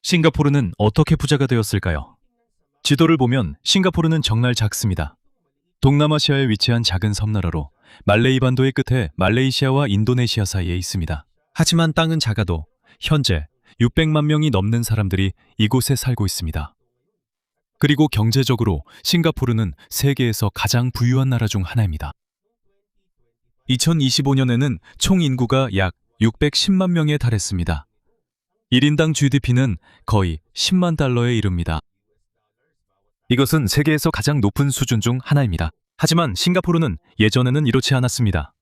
싱가포르는 어떻게 부자가 되었을까요? 지도를 보면 싱가포르는 정말 작습니다. 동남아시아에 위치한 작은 섬나라로 말레이 반도의 끝에 말레이시아와 인도네시아 사이에 있습니다. 하지만 땅은 작아도 현재 600만 명이 넘는 사람들이 이곳에 살고 있습니다. 그리고 경제적으로 싱가포르는 세계에서 가장 부유한 나라 중 하나입니다. 2025년에는 총 인구가 약 610만 명에 달했습니다. 1인당 GDP는 거의 10만 달러에 이릅니다. 이것은 세계에서 가장 높은 수준 중 하나입니다. 하지만 싱가포르는 예전에는 이렇지 않았습니다.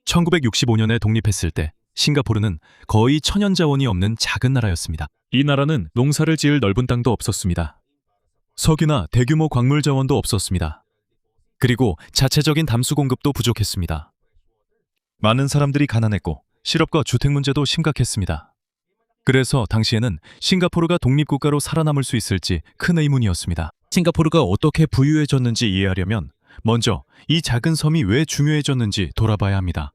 1965년에 독립했을 때 싱가포르는 거의 천연 자원이 없는 작은 나라였습니다. 이 나라는 농사를 지을 넓은 땅도 없었습니다. 석유나 대규모 광물 자원도 없었습니다. 그리고 자체적인 담수 공급도 부족했습니다. 많은 사람들이 가난했고 실업과 주택 문제도 심각했습니다. 그래서 당시에는 싱가포르가 독립국가로 살아남을 수 있을지 큰 의문이었습니다. 싱가포르가 어떻게 부유해졌는지 이해하려면 먼저 이 작은 섬이 왜 중요해졌는지 돌아봐야 합니다.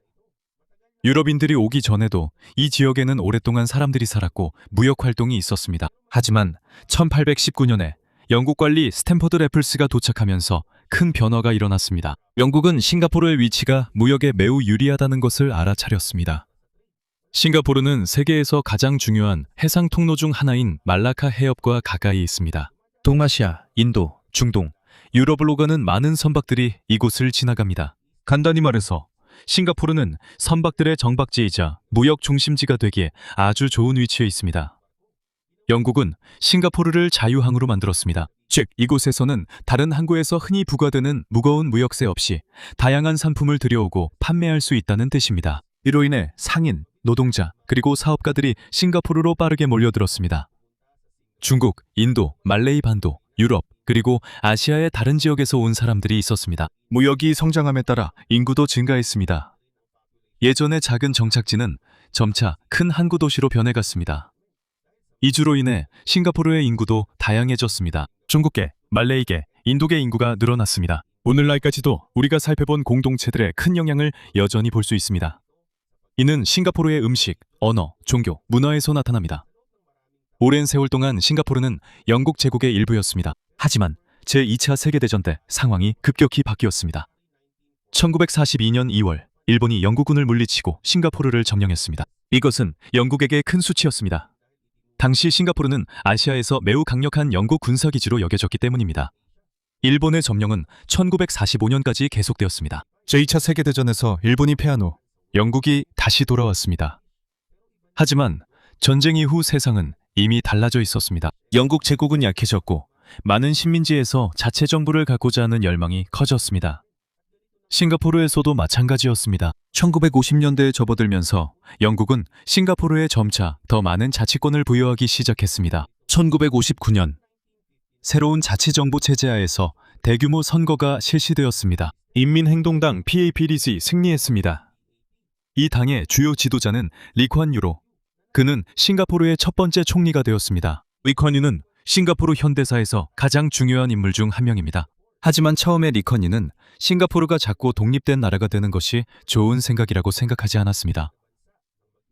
유럽인들이 오기 전에도 이 지역에는 오랫동안 사람들이 살았고 무역 활동이 있었습니다. 하지만 1819년에 영국 관리 스탠퍼드 래플스가 도착하면서 큰 변화가 일어났습니다. 영국은 싱가포르의 위치가 무역에 매우 유리하다는 것을 알아차렸습니다. 싱가포르는 세계에서 가장 중요한 해상 통로 중 하나인 말라카 해협과 가까이 있습니다. 동아시아, 인도, 중동, 유럽을 오가는 많은 선박들이 이곳을 지나갑니다. 간단히 말해서 싱가포르는 선박들의 정박지이자 무역 중심지가 되기에 아주 좋은 위치에 있습니다. 영국은 싱가포르를 자유항으로 만들었습니다. 즉, 이곳에서는 다른 항구에서 흔히 부과되는 무거운 무역세 없이 다양한 상품을 들여오고 판매할 수 있다는 뜻입니다. 이로 인해 상인, 노동자, 그리고 사업가들이 싱가포르로 빠르게 몰려들었습니다. 중국, 인도, 말레이 반도, 유럽, 그리고 아시아의 다른 지역에서 온 사람들이 있었습니다. 무역이 성장함에 따라 인구도 증가했습니다. 예전의 작은 정착지는 점차 큰 항구 도시로 변해갔습니다. 이주로 인해 싱가포르의 인구도 다양해졌습니다. 중국계, 말레이계, 인도계 인구가 늘어났습니다. 오늘날까지도 우리가 살펴본 공동체들의 큰 영향을 여전히 볼 수 있습니다. 이는 싱가포르의 음식, 언어, 종교, 문화에서 나타납니다. 오랜 세월 동안 싱가포르는 영국 제국의 일부였습니다. 하지만 제2차 세계대전 때 상황이 급격히 바뀌었습니다. 1942년 2월, 일본이 영국군을 물리치고 싱가포르를 점령했습니다. 이것은 영국에게 큰 수치였습니다. 당시 싱가포르는 아시아에서 매우 강력한 영국 군사기지로 여겨졌기 때문입니다. 일본의 점령은 1945년까지 계속되었습니다. 제2차 세계대전에서 일본이 패한 후 영국이 다시 돌아왔습니다. 하지만 전쟁 이후 세상은 이미 달라져 있었습니다. 영국 제국은 약해졌고 많은 식민지에서 자체 정부를 갖고자 하는 열망이 커졌습니다. 싱가포르에서도 마찬가지였습니다. 1950년대에 접어들면서 영국은 싱가포르에 점차 더 많은 자치권을 부여하기 시작했습니다. 1959년 새로운 자치정부 체제 하에서 대규모 선거가 실시되었습니다. 인민행동당 PAPDC 승리했습니다. 이 당의 주요 지도자는 리콴 유로. 그는 싱가포르의 첫 번째 총리가 되었습니다. 리콴 유는 싱가포르 현대사에서 가장 중요한 인물 중 한 명입니다. 하지만 처음에 리콴 유는 싱가포르가 작고 독립된 나라가 되는 것이 좋은 생각이라고 생각하지 않았습니다.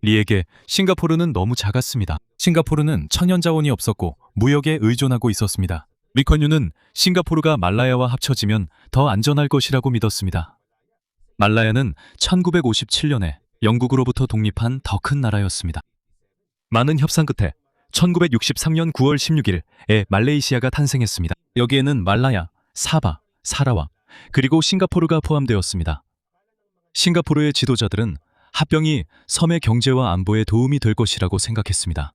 리에게 싱가포르는 너무 작았습니다. 싱가포르는 천연 자원이 없었고 무역에 의존하고 있었습니다. 리콴 유는 싱가포르가 말라야와 합쳐지면 더 안전할 것이라고 믿었습니다. 말라야는 1957년에 영국으로부터 독립한 더 큰 나라였습니다. 많은 협상 끝에 1963년 9월 16일에 말레이시아가 탄생했습니다. 여기에는 말라야, 사바, 사라와 그리고 싱가포르가 포함되었습니다. 싱가포르의 지도자들은 합병이 섬의 경제와 안보에 도움이 될 것이라고 생각했습니다.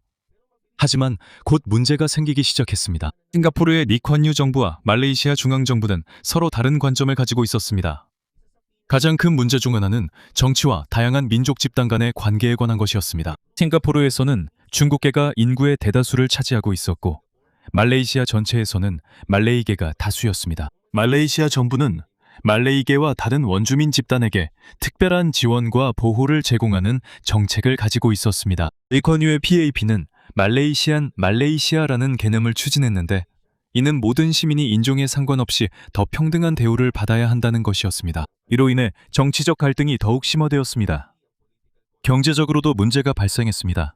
하지만 곧 문제가 생기기 시작했습니다. 싱가포르의 리콴 유 정부와 말레이시아 중앙정부는 서로 다른 관점을 가지고 있었습니다. 가장 큰 문제 중 하나는 정치와 다양한 민족 집단 간의 관계에 관한 것이었습니다. 싱가포르에서는 중국계가 인구의 대다수를 차지하고 있었고 말레이시아 전체에서는 말레이계가 다수였습니다. 말레이시아 정부는 말레이계와 다른 원주민 집단에게 특별한 지원과 보호를 제공하는 정책을 가지고 있었습니다. 리콴 유의 PAP는 말레이시아라는 개념을 추진했는데 이는 모든 시민이 인종에 상관없이 더 평등한 대우를 받아야 한다는 것이었습니다. 이로 인해 정치적 갈등이 더욱 심화되었습니다. 경제적으로도 문제가 발생했습니다.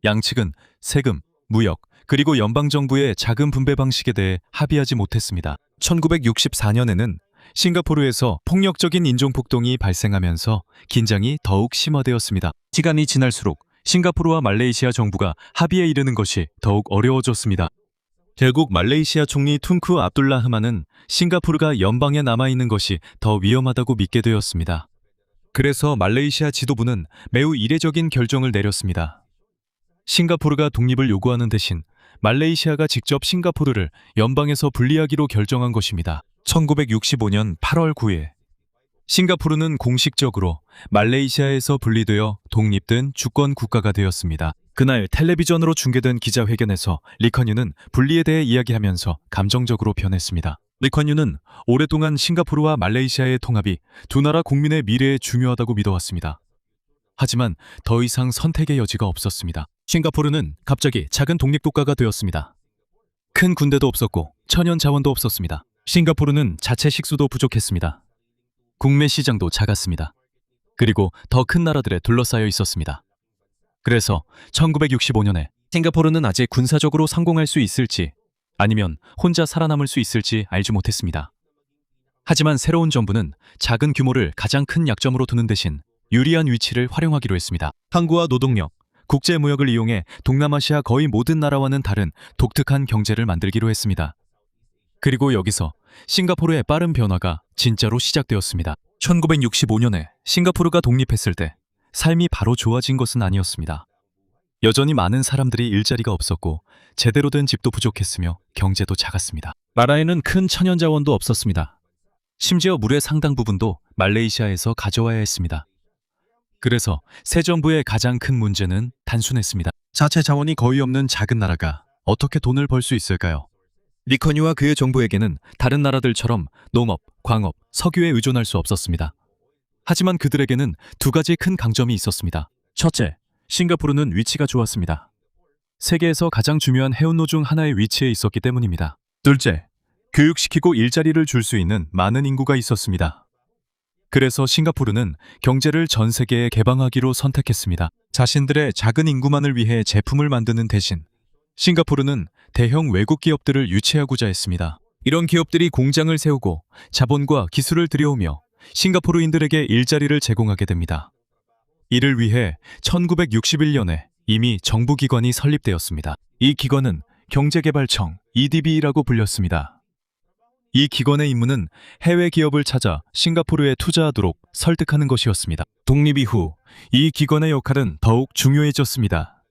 양측은 세금, 무역, 그리고 연방정부의 자금 분배 방식에 대해 합의하지 못했습니다. 1964년에는 싱가포르에서 폭력적인 인종폭동이 발생하면서 긴장이 더욱 심화되었습니다. 시간이 지날수록 싱가포르와 말레이시아 정부가 합의에 이르는 것이 더욱 어려워졌습니다. 결국 말레이시아 총리 툰쿠 압둘라흐만은 싱가포르가 연방에 남아있는 것이 더 위험하다고 믿게 되었습니다. 그래서 말레이시아 지도부는 매우 이례적인 결정을 내렸습니다. 싱가포르가 독립을 요구하는 대신 말레이시아가 직접 싱가포르를 연방에서 분리하기로 결정한 것입니다. 1965년 8월 9일 싱가포르는 공식적으로 말레이시아에서 분리되어 독립된 주권 국가가 되었습니다. 그날 텔레비전으로 중계된 기자회견에서 리컨유는 분리에 대해 이야기하면서 감정적으로 변했습니다. 리컨유는 오랫동안 싱가포르와 말레이시아의 통합이 두 나라 국민의 미래에 중요하다고 믿어왔습니다. 하지만 더 이상 선택의 여지가 없었습니다. 싱가포르는 갑자기 작은 독립국가가 되었습니다. 큰 군대도 없었고 천연 자원도 없었습니다. 싱가포르는 자체 식수도 부족했습니다. 국내 시장도 작았습니다. 그리고 더 큰 나라들에 둘러싸여 있었습니다. 그래서 1965년에 싱가포르는 아직 군사적으로 성공할 수 있을지 아니면 혼자 살아남을 수 있을지 알지 못했습니다. 하지만 새로운 정부는 작은 규모를 가장 큰 약점으로 두는 대신 유리한 위치를 활용하기로 했습니다. 항구와 노동력, 국제무역을 이용해 동남아시아 거의 모든 나라와는 다른 독특한 경제를 만들기로 했습니다. 그리고 여기서 싱가포르의 빠른 변화가 진짜로 시작되었습니다. 1965년에 싱가포르가 독립했을 때 삶이 바로 좋아진 것은 아니었습니다. 여전히 많은 사람들이 일자리가 없었고 제대로 된 집도 부족했으며 경제도 작았습니다. 나라에는 큰 천연자원도 없었습니다. 심지어 물의 상당 부분도 말레이시아에서 가져와야 했습니다. 그래서 새 정부의 가장 큰 문제는 단순했습니다. 자체 자원이 거의 없는 작은 나라가 어떻게 돈을 벌 수 있을까요? 리컨유와 그의 정부에게는 다른 나라들처럼 농업, 광업, 석유에 의존할 수 없었습니다. 하지만 그들에게는 두 가지 큰 강점이 있었습니다. 첫째, 싱가포르는 위치가 좋았습니다. 세계에서 가장 중요한 해운로 중 하나의 위치에 있었기 때문입니다. 둘째, 교육시키고 일자리를 줄 수 있는 많은 인구가 있었습니다. 그래서 싱가포르는 경제를 전 세계에 개방하기로 선택했습니다. 자신들의 작은 인구만을 위해 제품을 만드는 대신 싱가포르는 대형 외국 기업들을 유치하고자 했습니다. 이런 기업들이 공장을 세우고 자본과 기술을 들여오며 싱가포르인들에게 일자리를 제공하게 됩니다. 이를 위해 1961년에 이미 정부기관이 설립되었습니다. 이 기관은 경제개발청 EDB라고 불렸습니다. 이 기관의 임무는 해외 기업을 찾아 싱가포르에 투자하도록 설득하는 것이었습니다. 독립 이후 이 기관의 역할은 더욱 중요해졌습니다.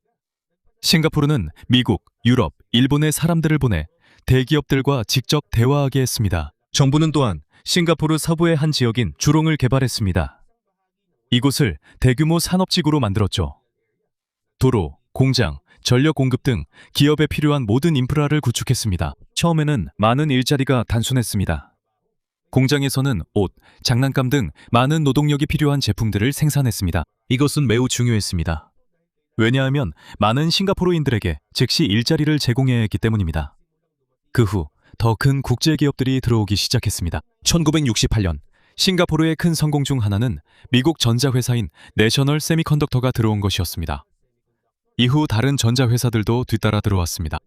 싱가포르는 미국, 유럽, 일본의 사람들을 보내 대기업들과 직접 대화하게 했습니다. 정부는 또한 싱가포르 서부의 한 지역인 주롱을 개발했습니다. 이곳을 대규모 산업지구로 만들었죠. 도로, 공장, 전력 공급 등 기업에 필요한 모든 인프라를 구축했습니다. 처음에는 많은 일자리가 단순했습니다. 공장에서는 옷, 장난감 등 많은 노동력이 필요한 제품들을 생산했습니다. 이것은 매우 중요했습니다. 왜냐하면 많은 싱가포르인들에게 즉시 일자리를 제공해야 했기 때문입니다. 그 후 더 큰 국제기업들이 들어오기 시작했습니다. 1968년 싱가포르의 큰 성공 중 하나는 미국 전자회사인 내셔널 세미컨덕터가 들어온 것이었습니다. 이후 다른 전자회사들도 뒤따라 들어왔습니다.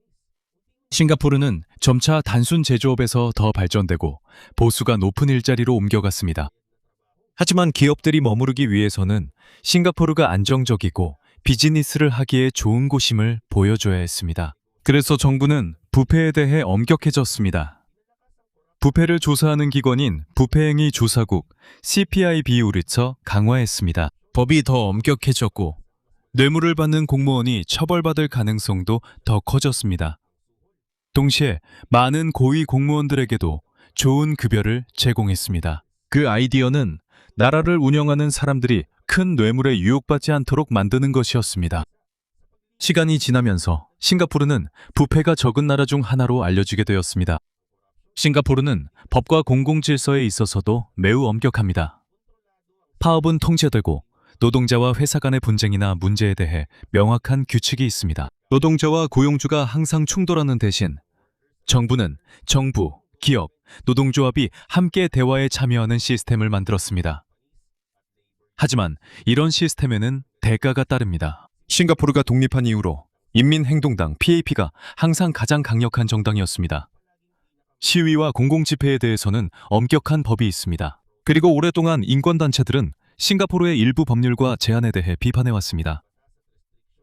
싱가포르는 점차 단순 제조업에서 더 발전되고 보수가 높은 일자리로 옮겨갔습니다. 하지만 기업들이 머무르기 위해서는 싱가포르가 안정적이고 비즈니스를 하기에 좋은 곳임을 보여줘야 했습니다. 그래서 정부는 부패에 대해 엄격해졌습니다. 부패를 조사하는 기관인 부패행위 조사국 CPIB를 강화했습니다. 법이 더 엄격해졌고 뇌물을 받는 공무원이 처벌받을 가능성도 더 커졌습니다. 동시에 많은 고위 공무원들에게도 좋은 급여를 제공했습니다. 그 아이디어는 나라를 운영하는 사람들이 큰 뇌물에 유혹받지 않도록 만드는 것이었습니다. 시간이 지나면서 싱가포르는 부패가 적은 나라 중 하나로 알려지게 되었습니다. 싱가포르는 법과 공공질서에 있어서도 매우 엄격합니다. 파업은 통제되고 노동자와 회사 간의 분쟁이나 문제에 대해 명확한 규칙이 있습니다. 노동자와 고용주가 항상 충돌하는 대신 정부는 정부, 기업, 노동조합이 함께 대화에 참여하는 시스템을 만들었습니다. 하지만 이런 시스템에는 대가가 따릅니다. 싱가포르가 독립한 이후로 인민행동당 PAP가 항상 가장 강력한 정당이었습니다. 시위와 공공집회에 대해서는 엄격한 법이 있습니다. 그리고 오랫동안 인권단체들은 싱가포르의 일부 법률과 제한에 대해 비판해왔습니다.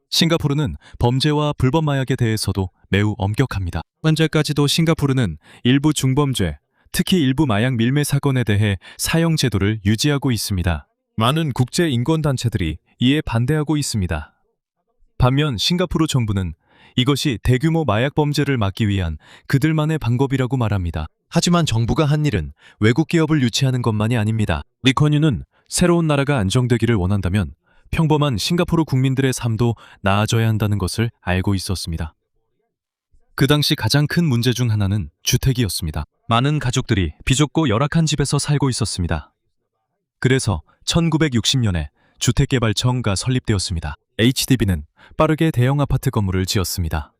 싱가포르는 범죄와 불법 마약에 대해서도 매우 엄격합니다. 현재까지도 싱가포르는 일부 중범죄, 특히 일부 마약 밀매 사건에 대해 사형 제도를 유지하고 있습니다. 많은 국제 인권단체들이 이에 반대하고 있습니다. 반면 싱가포르 정부는 이것이 대규모 마약 범죄를 막기 위한 그들만의 방법이라고 말합니다. 하지만 정부가 한 일은 외국 기업을 유치하는 것만이 아닙니다. 리컨유는 새로운 나라가 안정되기를 원한다면 평범한 싱가포르 국민들의 삶도 나아져야 한다는 것을 알고 있었습니다. 그 당시 가장 큰 문제 중 하나는 주택이었습니다. 많은 가족들이 비좁고 열악한 집에서 살고 있었습니다. 그래서 1960년에 주택개발청가 설립되었습니다. HDB는 빠르게 대형 아파트 건물을 지었습니다.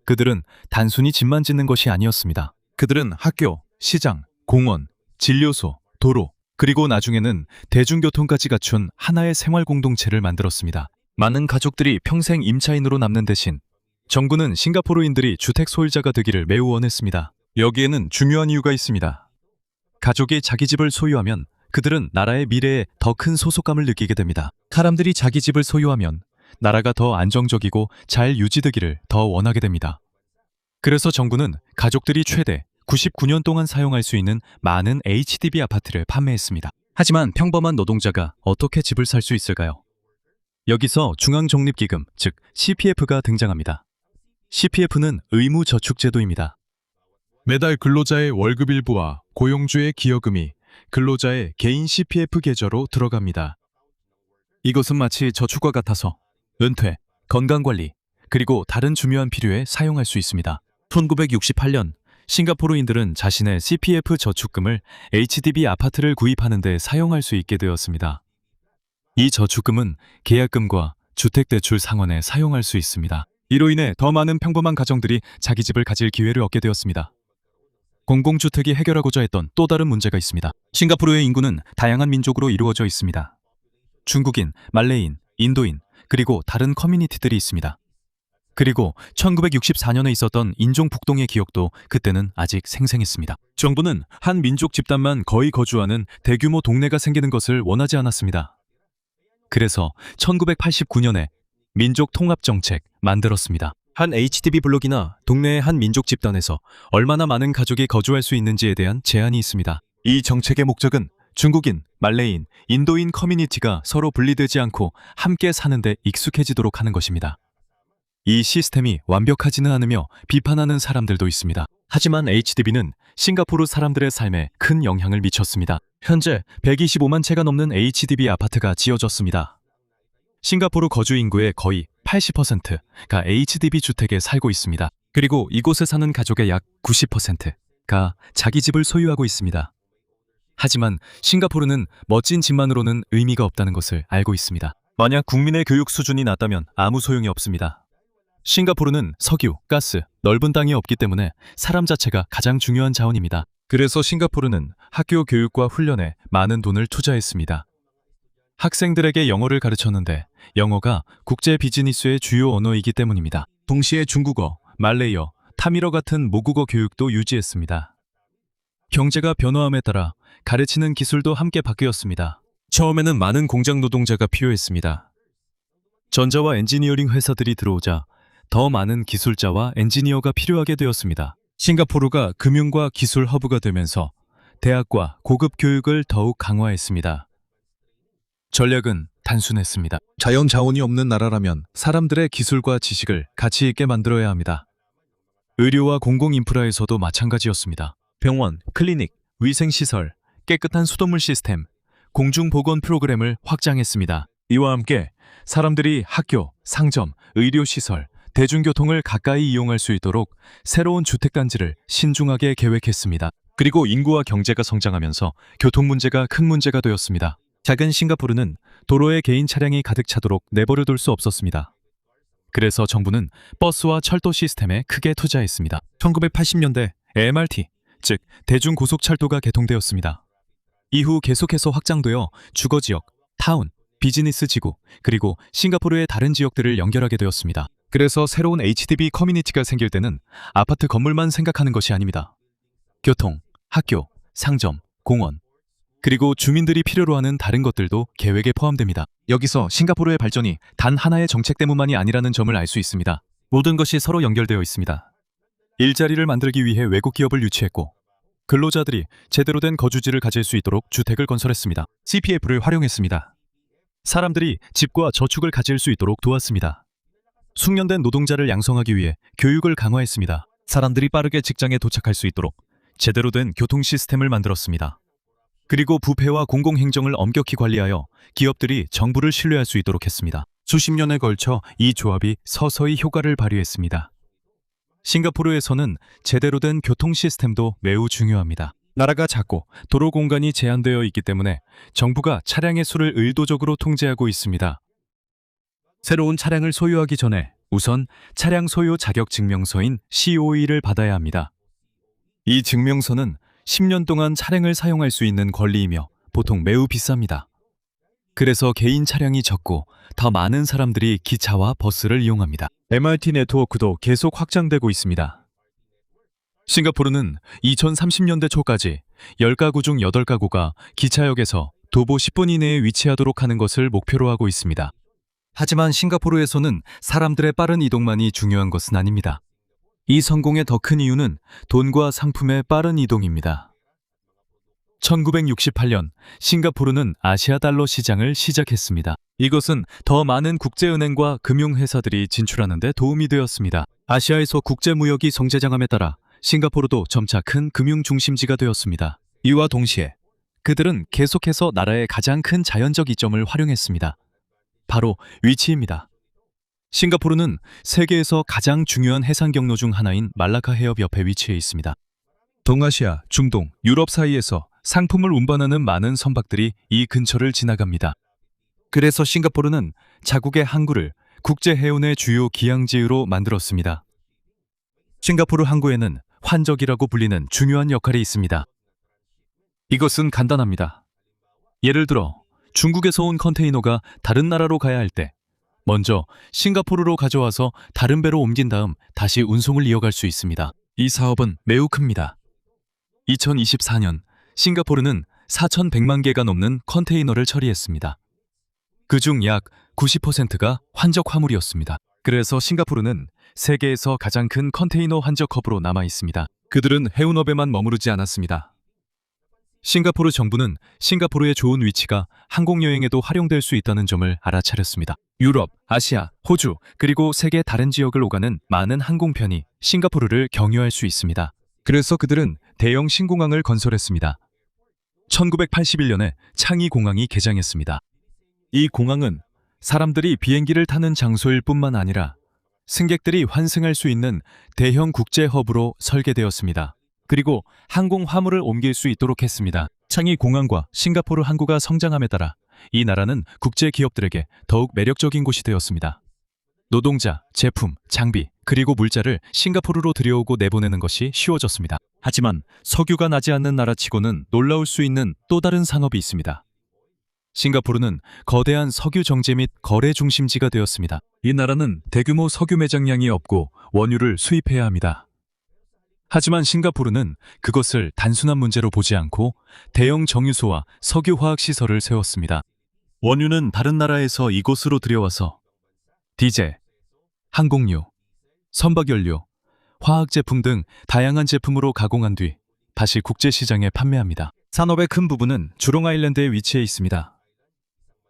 그들은 단순히 집만 짓는 것이 아니었습니다. 그들은 학교, 시장, 공원, 진료소, 도로, 그리고 나중에는 대중교통까지 갖춘 하나의 생활 공동체를 만들었습니다. 많은 가족들이 평생 임차인으로 남는 대신 정부는 싱가포르인들이 주택 소유자가 되기를 매우 원했습니다. 여기에는 중요한 이유가 있습니다. 가족이 자기 집을 소유하면 그들은 나라의 미래에 더 큰 소속감을 느끼게 됩니다. 사람들이 자기 집을 소유하면 나라가 더 안정적이고 잘 유지되기를 더 원하게 됩니다. 그래서 정부는 가족들이 최대 99년 동안 사용할 수 있는 많은 HDB 아파트를 판매했습니다. 하지만 평범한 노동자가 어떻게 집을 살 수 있을까요? 여기서 중앙적립기금, 즉 CPF가 등장합니다. CPF는 의무저축제도입니다. 매달 근로자의 월급 일부와 고용주의 기여금이 근로자의 개인 CPF 계좌로 들어갑니다. 이것은 마치 저축과 같아서 은퇴, 건강관리, 그리고 다른 중요한 필요에 사용할 수 있습니다. 1968년 싱가포르인들은 자신의 CPF 저축금을 HDB 아파트를 구입하는 데 사용할 수 있게 되었습니다. 이 저축금은 계약금과 주택대출 상환에 사용할 수 있습니다. 이로 인해 더 많은 평범한 가정들이 자기 집을 가질 기회를 얻게 되었습니다. 공공주택이 해결하고자 했던 또 다른 문제가 있습니다. 싱가포르의 인구는 다양한 민족으로 이루어져 있습니다. 중국인, 말레이인, 인도인, 그리고 다른 커뮤니티들이 있습니다. 그리고 1964년에 있었던 인종 북동의 기억도 그때는 아직 생생했습니다. 정부는 한 민족 집단만 거의 거주하는 대규모 동네가 생기는 것을 원하지 않았습니다. 그래서 1989년에 민족 통합 정책 만들었습니다. 한 HDB 블록이나 동네의 한 민족 집단에서 얼마나 많은 가족이 거주할 수 있는지에 대한 제한이 있습니다. 이 정책의 목적은 중국인, 말레이인, 인도인 커뮤니티가 서로 분리되지 않고 함께 사는 데 익숙해지도록 하는 것입니다. 이 시스템이 완벽하지는 않으며 비판하는 사람들도 있습니다. 하지만 HDB는 싱가포르 사람들의 삶에 큰 영향을 미쳤습니다. 현재 125만 채가 넘는 HDB 아파트가 지어졌습니다. 싱가포르 거주 인구의 거의 80%가 HDB 주택에 살고 있습니다. 그리고 이곳에 사는 가족의 약 90%가 자기 집을 소유하고 있습니다. 하지만 싱가포르는 멋진 집만으로는 의미가 없다는 것을 알고 있습니다. 만약 국민의 교육 수준이 낮다면 아무 소용이 없습니다. 싱가포르는 석유, 가스, 넓은 땅이 없기 때문에 사람 자체가 가장 중요한 자원입니다. 그래서 싱가포르는 학교 교육과 훈련에 많은 돈을 투자했습니다. 학생들에게 영어를 가르쳤는데 영어가 국제 비즈니스의 주요 언어이기 때문입니다. 동시에 중국어, 말레이어, 타밀어 같은 모국어 교육도 유지했습니다. 경제가 변화함에 따라 가르치는 기술도 함께 바뀌었습니다. 처음에는 많은 공장 노동자가 필요했습니다. 전자와 엔지니어링 회사들이 들어오자 더 많은 기술자와 엔지니어가 필요하게 되었습니다. 싱가포르가 금융과 기술 허브가 되면서 대학과 고급 교육을 더욱 강화했습니다. 전략은 단순했습니다. 자연 자원이 없는 나라라면 사람들의 기술과 지식을 가치 있게 만들어야 합니다. 의료와 공공 인프라에서도 마찬가지였습니다. 병원, 클리닉, 위생시설, 깨끗한 수돗물 시스템, 공중보건 프로그램을 확장했습니다. 이와 함께 사람들이 학교, 상점, 의료시설, 대중교통을 가까이 이용할 수 있도록 새로운 주택단지를 신중하게 계획했습니다. 그리고 인구와 경제가 성장하면서 교통 문제가 큰 문제가 되었습니다. 작은 싱가포르는 도로에 개인 차량이 가득 차도록 내버려둘 수 없었습니다. 그래서 정부는 버스와 철도 시스템에 크게 투자했습니다. 1980년대 MRT, 즉 대중고속철도가 개통되었습니다. 이후 계속해서 확장되어 주거지역, 타운, 비즈니스 지구, 그리고 싱가포르의 다른 지역들을 연결하게 되었습니다. 그래서 새로운 HDB 커뮤니티가 생길 때는 아파트 건물만 생각하는 것이 아닙니다. 교통, 학교, 상점, 공원, 그리고 주민들이 필요로 하는 다른 것들도 계획에 포함됩니다. 여기서 싱가포르의 발전이 단 하나의 정책 때문만이 아니라는 점을 알 수 있습니다. 모든 것이 서로 연결되어 있습니다. 일자리를 만들기 위해 외국 기업을 유치했고, 근로자들이 제대로 된 거주지를 가질 수 있도록 주택을 건설했습니다. CPF를 활용했습니다. 사람들이 집과 저축을 가질 수 있도록 도왔습니다. 숙련된 노동자를 양성하기 위해 교육을 강화했습니다. 사람들이 빠르게 직장에 도착할 수 있도록 제대로 된 교통 시스템을 만들었습니다. 그리고 부패와 공공행정을 엄격히 관리하여 기업들이 정부를 신뢰할 수 있도록 했습니다. 수십 년에 걸쳐 이 조합이 서서히 효과를 발휘했습니다. 싱가포르에서는 제대로 된 교통 시스템도 매우 중요합니다. 나라가 작고 도로 공간이 제한되어 있기 때문에 정부가 차량의 수를 의도적으로 통제하고 있습니다. 새로운 차량을 소유하기 전에 우선 차량 소유 자격 증명서인 COE를 받아야 합니다. 이 증명서는 10년 동안 차량을 사용할 수 있는 권리이며 보통 매우 비쌉니다. 그래서 개인 차량이 적고 더 많은 사람들이 기차와 버스를 이용합니다. MRT 네트워크도 계속 확장되고 있습니다. 싱가포르는 2030년대 초까지 10가구 중 8가구가 기차역에서 도보 10분 이내에 위치하도록 하는 것을 목표로 하고 있습니다. 하지만 싱가포르에서는 사람들의 빠른 이동만이 중요한 것은 아닙니다. 이 성공의 더 큰 이유는 돈과 상품의 빠른 이동입니다. 1968년 싱가포르는 아시아 달러 시장을 시작했습니다. 이것은 더 많은 국제은행과 금융회사들이 진출하는 데 도움이 되었습니다. 아시아에서 국제무역이 성장함에 따라 싱가포르도 점차 큰 금융 중심지가 되었습니다. 이와 동시에 그들은 계속해서 나라의 가장 큰 자연적 이점을 활용했습니다. 바로 위치입니다. 싱가포르는 세계에서 가장 중요한 해상 경로 중 하나인 말라카 해협 옆에 위치해 있습니다. 동아시아, 중동, 유럽 사이에서 상품을 운반하는 많은 선박들이 이 근처를 지나갑니다. 그래서 싱가포르는 자국의 항구를 국제 해운의 주요 기항지로 만들었습니다. 싱가포르 항구에는 환적이라고 불리는 중요한 역할이 있습니다. 이것은 간단합니다. 예를 들어 중국에서 온 컨테이너가 다른 나라로 가야 할 때 먼저 싱가포르로 가져와서 다른 배로 옮긴 다음 다시 운송을 이어갈 수 있습니다. 이 사업은 매우 큽니다. 2024년 싱가포르는 4,100만 개가 넘는 컨테이너를 처리했습니다. 그중 약 90%가 환적 화물이었습니다. 그래서 싱가포르는 세계에서 가장 큰 컨테이너 환적 허브로 남아 있습니다. 그들은 해운업에만 머무르지 않았습니다. 싱가포르 정부는 싱가포르의 좋은 위치가 항공여행에도 활용될 수 있다는 점을 알아차렸습니다. 유럽, 아시아, 호주, 그리고 세계 다른 지역을 오가는 많은 항공편이 싱가포르를 경유할 수 있습니다. 그래서 그들은 대형 신공항을 건설했습니다. 1981년에 창이 공항이 개장했습니다. 이 공항은 사람들이 비행기를 타는 장소일 뿐만 아니라 승객들이 환승할 수 있는 대형 국제 허브로 설계되었습니다. 그리고 항공 화물을 옮길 수 있도록 했습니다. 창이 공항과 싱가포르 항구가 성장함에 따라 이 나라는 국제 기업들에게 더욱 매력적인 곳이 되었습니다. 노동자, 제품, 장비, 그리고 물자를 싱가포르로 들여오고 내보내는 것이 쉬워졌습니다. 하지만 석유가 나지 않는 나라치고는 놀라울 수 있는 또 다른 산업이 있습니다. 싱가포르는 거대한 석유 정제 및 거래 중심지가 되었습니다. 이 나라는 대규모 석유 매장량이 없고 원유를 수입해야 합니다. 하지만 싱가포르는 그것을 단순한 문제로 보지 않고 대형 정유소와 석유화학시설을 세웠습니다. 원유는 다른 나라에서 이곳으로 들여와서 디젤, 항공유, 선박연료, 화학제품 등 다양한 제품으로 가공한 뒤 다시 국제시장에 판매합니다. 산업의 큰 부분은 주롱아일랜드에 위치해 있습니다.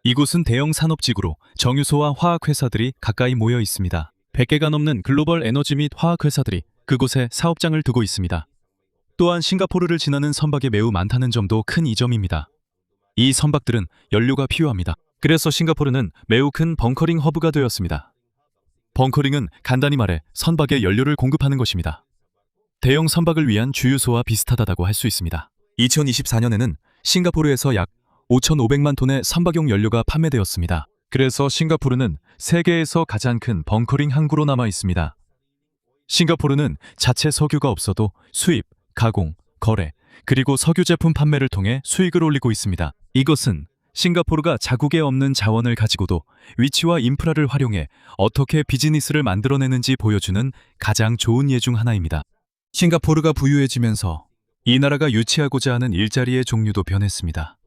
이곳은 대형 산업지구로 정유소와 화학회사들이 가까이 모여 있습니다. 100개가 넘는 글로벌 에너지 및 화학회사들이 그곳에 사업장을 두고 있습니다. 또한 싱가포르를 지나는 선박이 매우 많다는 점도 큰 이점입니다. 이 선박들은 연료가 필요합니다. 그래서 싱가포르는 매우 큰 벙커링 허브가 되었습니다. 벙커링은 간단히 말해 선박에 연료를 공급하는 것입니다. 대형 선박을 위한 주유소와 비슷하다고 할 수 있습니다. 2024년에는 싱가포르에서 약 5,500만 톤의 선박용 연료가 판매되었습니다. 그래서 싱가포르는 세계에서 가장 큰 벙커링 항구로 남아 있습니다. 싱가포르는 자체 석유가 없어도 수입, 가공, 거래, 그리고 석유 제품 판매를 통해 수익을 올리고 있습니다. 이것은 싱가포르가 자국에 없는 자원을 가지고도 위치와 인프라를 활용해 어떻게 비즈니스를 만들어내는지 보여주는 가장 좋은 예 중 하나입니다. 싱가포르가 부유해지면서 이 나라가 유치하고자 하는 일자리의 종류도 변했습니다.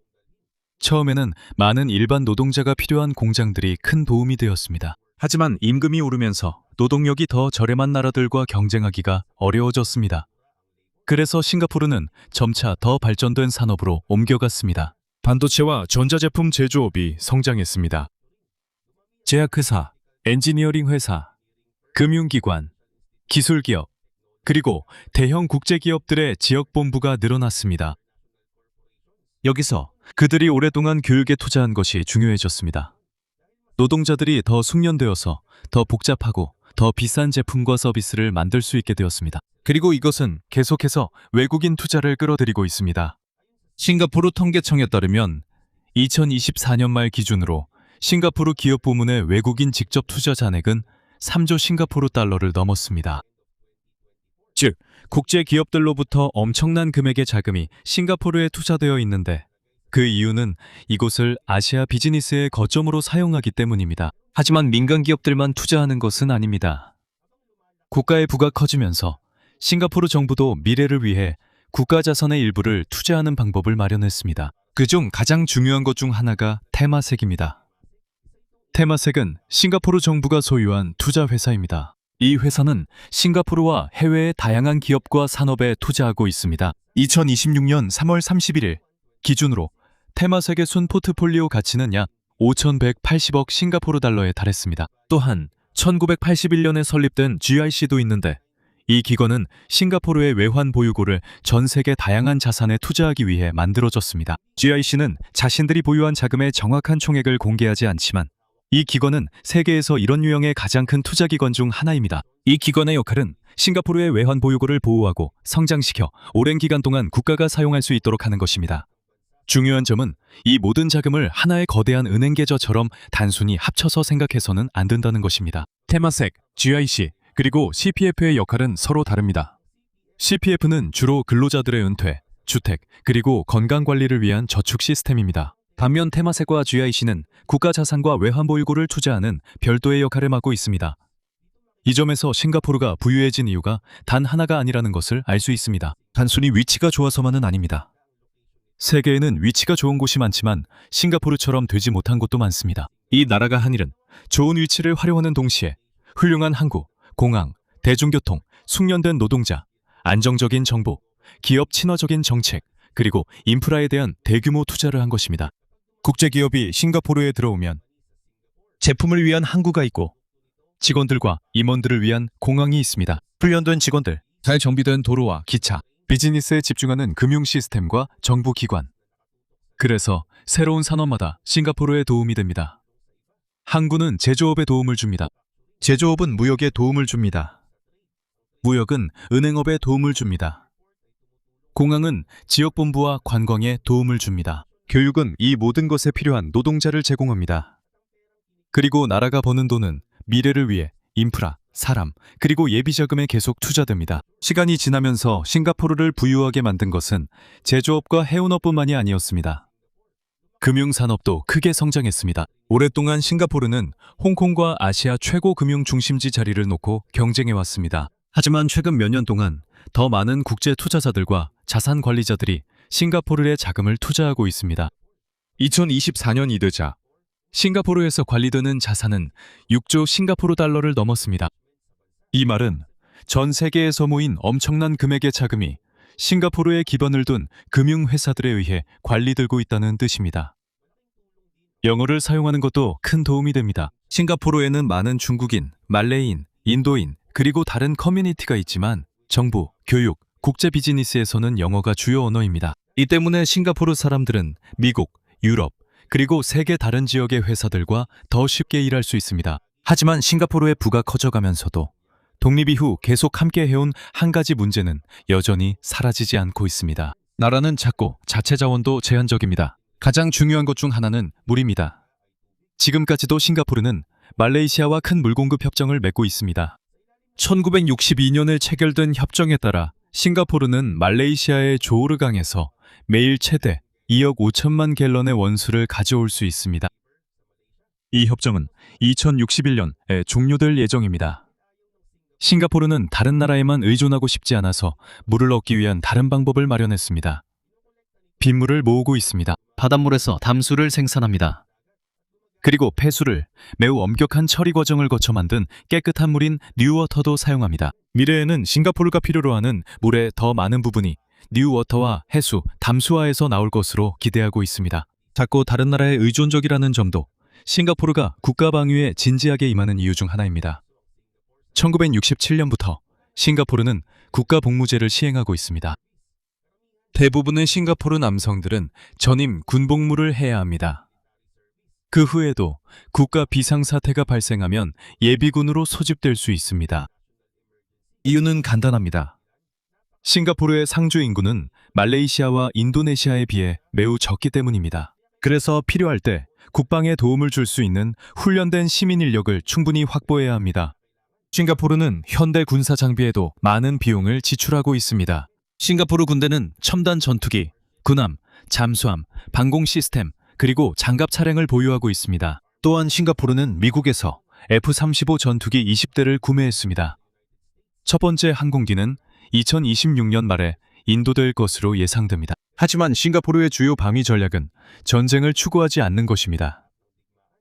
처음에는 많은 일반 노동자가 필요한 공장들이 큰 도움이 되었습니다. 하지만 임금이 오르면서 노동력이 더 저렴한 나라들과 경쟁하기가 어려워졌습니다. 그래서 싱가포르는 점차 더 발전된 산업으로 옮겨갔습니다. 반도체와 전자제품 제조업이 성장했습니다. 제약회사, 엔지니어링 회사, 금융기관, 기술기업, 그리고 대형 국제기업들의 지역본부가 늘어났습니다. 여기서 그들이 오랫동안 교육에 투자한 것이 중요해졌습니다. 노동자들이 더 숙련되어서 더 복잡하고 더 비싼 제품과 서비스를 만들 수 있게 되었습니다. 그리고 이것은 계속해서 외국인 투자를 끌어들이고 있습니다. 싱가포르 통계청에 따르면 2024년 말 기준으로 싱가포르 기업 부문의 외국인 직접 투자 잔액은 3조 싱가포르 달러를 넘었습니다. 즉, 국제 기업들로부터 엄청난 금액의 자금이 싱가포르에 투자되어 있는데 그 이유는 이곳을 아시아 비즈니스의 거점으로 사용하기 때문입니다. 하지만 민간 기업들만 투자하는 것은 아닙니다. 국가의 부가 커지면서 싱가포르 정부도 미래를 위해 국가 자산의 일부를 투자하는 방법을 마련했습니다. 그중 가장 중요한 것 중 하나가 테마섹입니다. 테마섹은 싱가포르 정부가 소유한 투자 회사입니다. 이 회사는 싱가포르와 해외의 다양한 기업과 산업에 투자하고 있습니다. 2026년 3월 31일 기준으로 테마섹의 순 포트폴리오 가치는 약 5,180억 싱가포르 달러에 달했습니다. 또한 1981년에 설립된 GIC도 있는데 이 기관은 싱가포르의 외환 보유고를 전 세계 다양한 자산에 투자하기 위해 만들어졌습니다. GIC는 자신들이 보유한 자금의 정확한 총액을 공개하지 않지만 이 기관은 세계에서 이런 유형의 가장 큰 투자기관 중 하나입니다. 이 기관의 역할은 싱가포르의 외환 보유고를 보호하고 성장시켜 오랜 기간 동안 국가가 사용할 수 있도록 하는 것입니다. 중요한 점은 이 모든 자금을 하나의 거대한 은행 계좌처럼 단순히 합쳐서 생각해서는 안 된다는 것입니다. 테마섹, GIC, 그리고 CPF의 역할은 서로 다릅니다. CPF는 주로 근로자들의 은퇴, 주택, 그리고 건강관리를 위한 저축 시스템입니다. 반면 테마섹과 GIC는 국가 자산과 외환 보유고를 투자하는 별도의 역할을 맡고 있습니다. 이 점에서 싱가포르가 부유해진 이유가 단 하나가 아니라는 것을 알 수 있습니다. 단순히 위치가 좋아서만은 아닙니다. 세계에는 위치가 좋은 곳이 많지만 싱가포르처럼 되지 못한 곳도 많습니다. 이 나라가 한 일은 좋은 위치를 활용하는 동시에 훌륭한 항구, 공항, 대중교통, 숙련된 노동자, 안정적인 정보, 기업 친화적인 정책, 그리고 인프라에 대한 대규모 투자를 한 것입니다. 국제기업이 싱가포르에 들어오면 제품을 위한 항구가 있고 직원들과 임원들을 위한 공항이 있습니다. 훈련된 직원들, 잘 정비된 도로와 기차, 비즈니스에 집중하는 금융 시스템과 정부 기관. 그래서 새로운 산업마다 싱가포르에 도움이 됩니다. 항구는 제조업에 도움을 줍니다. 제조업은 무역에 도움을 줍니다. 무역은 은행업에 도움을 줍니다. 공항은 지역본부와 관광에 도움을 줍니다. 교육은 이 모든 것에 필요한 노동자를 제공합니다. 그리고 나라가 버는 돈은 미래를 위해 인프라, 사람, 그리고 예비자금에 계속 투자됩니다. 시간이 지나면서 싱가포르를 부유하게 만든 것은 제조업과 해운업뿐만이 아니었습니다. 금융산업도 크게 성장했습니다. 오랫동안 싱가포르는 홍콩과 아시아 최고 금융 중심지 자리를 놓고 경쟁해왔습니다. 하지만 최근 몇 년 동안 더 많은 국제 투자자들과 자산 관리자들이 싱가포르에 자금을 투자하고 있습니다. 2024년 이르자 싱가포르에서 관리되는 자산은 6조 싱가포르 달러를 넘었습니다. 이 말은 전 세계에서 모인 엄청난 금액의 자금이 싱가포르에 기반을 둔 금융회사들에 의해 관리되고 있다는 뜻입니다. 영어를 사용하는 것도 큰 도움이 됩니다. 싱가포르에는 많은 중국인, 말레이인, 인도인, 그리고 다른 커뮤니티가 있지만 정부, 교육, 국제 비즈니스에서는 영어가 주요 언어입니다. 이 때문에 싱가포르 사람들은 미국, 유럽, 그리고 세계 다른 지역의 회사들과 더 쉽게 일할 수 있습니다. 하지만 싱가포르의 부가 커져가면서도 독립 이후 계속 함께 해온 한 가지 문제는 여전히 사라지지 않고 있습니다. 나라는 작고 자체 자원도 제한적입니다. 가장 중요한 것 중 하나는 물입니다. 지금까지도 싱가포르는 말레이시아와 큰 물공급 협정을 맺고 있습니다. 1962년에 체결된 협정에 따라 싱가포르는 말레이시아의 조호르강에서 매일 최대 2억 5천만 갤런의 원수를 가져올 수 있습니다. 이 협정은 2061년에 종료될 예정입니다. 싱가포르는 다른 나라에만 의존하고 싶지 않아서 물을 얻기 위한 다른 방법을 마련했습니다. 빗물을 모으고 있습니다. 바닷물에서 담수를 생산합니다. 그리고 폐수를 매우 엄격한 처리 과정을 거쳐 만든 깨끗한 물인 뉴워터도 사용합니다. 미래에는 싱가포르가 필요로 하는 물의 더 많은 부분이 뉴워터와 해수, 담수화에서 나올 것으로 기대하고 있습니다. 자꾸 다른 나라에 의존적이라는 점도 싱가포르가 국가 방위에 진지하게 임하는 이유 중 하나입니다. 1967년부터 싱가포르는 국가 복무제를 시행하고 있습니다. 대부분의 싱가포르 남성들은 전임 군복무를 해야 합니다. 그 후에도 국가 비상사태가 발생하면 예비군으로 소집될 수 있습니다. 이유는 간단합니다. 싱가포르의 상주 인구는 말레이시아와 인도네시아에 비해 매우 적기 때문입니다. 그래서 필요할 때 국방에 도움을 줄 수 있는 훈련된 시민 인력을 충분히 확보해야 합니다. 싱가포르는 현대 군사 장비에도 많은 비용을 지출하고 있습니다. 싱가포르 군대는 첨단 전투기, 군함, 잠수함, 방공 시스템, 그리고 장갑 차량을 보유하고 있습니다. 또한 싱가포르는 미국에서 F-35 전투기 20대를 구매했습니다. 첫 번째 항공기는 2026년 말에 인도될 것으로 예상됩니다. 하지만 싱가포르의 주요 방위 전략은 전쟁을 추구하지 않는 것입니다.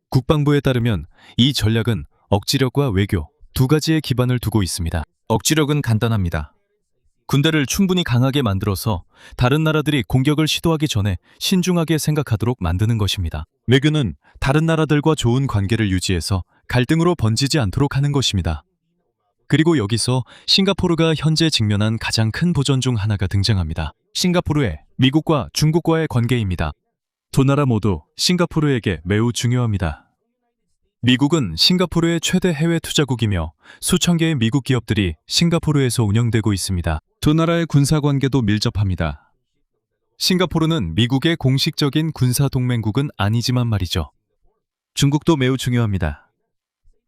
국방부에 따르면 이 전략은 억지력과 외교 두 가지의 기반을 두고 있습니다. 억지력은 간단합니다. 군대를 충분히 강하게 만들어서 다른 나라들이 공격을 시도하기 전에 신중하게 생각하도록 만드는 것입니다. 외교는 다른 나라들과 좋은 관계를 유지해서 갈등으로 번지지 않도록 하는 것입니다. 그리고 여기서 싱가포르가 현재 직면한 가장 큰 도전 중 하나가 등장합니다. 싱가포르의 미국과 중국과의 관계입니다. 두 나라 모두 싱가포르에게 매우 중요합니다. 미국은 싱가포르의 최대 해외 투자국이며 수천 개의 미국 기업들이 싱가포르에서 운영되고 있습니다. 두 나라의 군사 관계도 밀접합니다. 싱가포르는 미국의 공식적인 군사 동맹국은 아니지만 말이죠. 중국도 매우 중요합니다.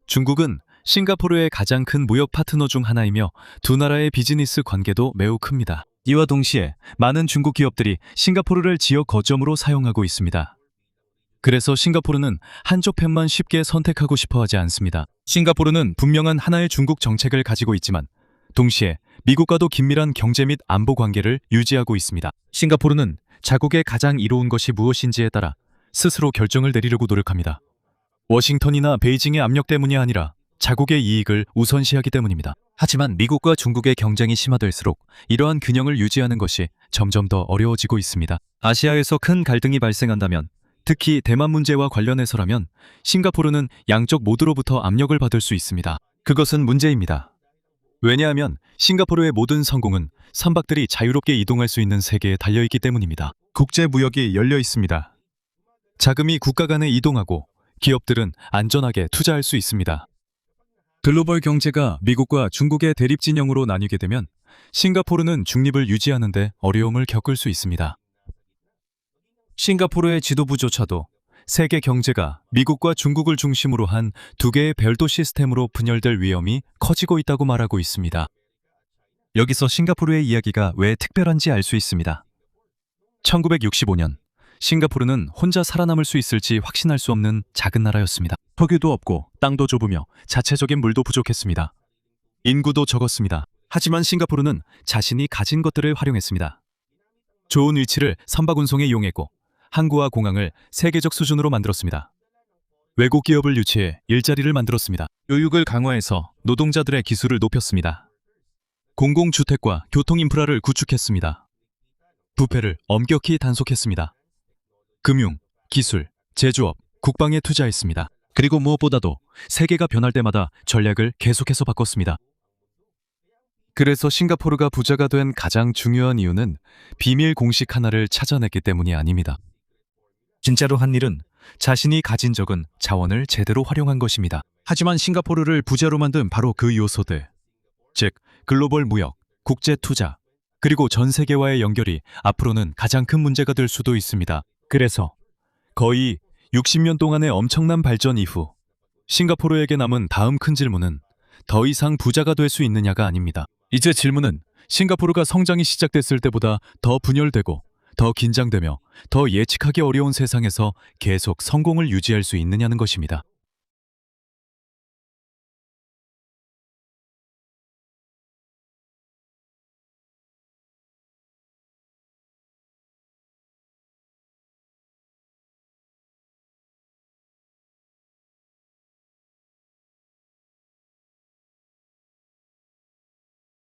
중국은 싱가포르의 가장 큰 무역 파트너 중 하나이며 두 나라의 비즈니스 관계도 매우 큽니다. 이와 동시에 많은 중국 기업들이 싱가포르를 지역 거점으로 사용하고 있습니다. 그래서 싱가포르는 한쪽 편만 쉽게 선택하고 싶어 하지 않습니다. 싱가포르는 분명한 하나의 중국 정책을 가지고 있지만 동시에 미국과도 긴밀한 경제 및 안보 관계를 유지하고 있습니다. 싱가포르는 자국의 가장 이로운 것이 무엇인지에 따라 스스로 결정을 내리려고 노력합니다. 워싱턴이나 베이징의 압력 때문이 아니라 자국의 이익을 우선시하기 때문입니다. 하지만 미국과 중국의 경쟁이 심화될수록 이러한 균형을 유지하는 것이 점점 더 어려워지고 있습니다. 아시아에서 큰 갈등이 발생한다면 특히 대만 문제와 관련해서라면 싱가포르는 양쪽 모두로부터 압력을 받을 수 있습니다. 그것은 문제입니다. 왜냐하면 싱가포르의 모든 성공은 선박들이 자유롭게 이동할 수 있는 세계에 달려있기 때문입니다. 국제 무역이 열려 있습니다. 자금이 국가 간에 이동하고 기업들은 안전하게 투자할 수 있습니다. 글로벌 경제가 미국과 중국의 대립 진영으로 나뉘게 되면 싱가포르는 중립을 유지하는 데 어려움을 겪을 수 있습니다. 싱가포르의 지도부조차도 세계 경제가 미국과 중국을 중심으로 한 두 개의 별도 시스템으로 분열될 위험이 커지고 있다고 말하고 있습니다. 여기서 싱가포르의 이야기가 왜 특별한지 알 수 있습니다. 1965년 싱가포르는 혼자 살아남을 수 있을지 확신할 수 없는 작은 나라였습니다. 석유도 없고 땅도 좁으며 자체적인 물도 부족했습니다. 인구도 적었습니다. 하지만 싱가포르는 자신이 가진 것들을 활용했습니다. 좋은 위치를 선박 운송에 이용했고 항구와 공항을 세계적 수준으로 만들었습니다. 외국 기업을 유치해 일자리를 만들었습니다. 교육을 강화해서 노동자들의 기술을 높였습니다. 공공주택과 교통 인프라를 구축했습니다. 부패를 엄격히 단속했습니다. 금융, 기술, 제조업, 국방에 투자했습니다. 그리고 무엇보다도 세계가 변할 때마다 전략을 계속해서 바꿨습니다. 그래서 싱가포르가 부자가 된 가장 중요한 이유는 비밀 공식 하나를 찾아냈기 때문이 아닙니다. 진짜로 한 일은 자신이 가진 적은 자원을 제대로 활용한 것입니다. 하지만 싱가포르를 부자로 만든 바로 그 요소들, 즉 글로벌 무역, 국제 투자, 그리고 전 세계와의 연결이 앞으로는 가장 큰 문제가 될 수도 있습니다. 그래서 거의 60년 동안의 엄청난 발전 이후 싱가포르에게 남은 다음 큰 질문은 더 이상 부자가 될 수 있느냐가 아닙니다. 이제 질문은 싱가포르가 성장이 시작됐을 때보다 더 분열되고 더 긴장되며 더 예측하기 어려운 세상에서 계속 성공을 유지할 수 있느냐는 것입니다.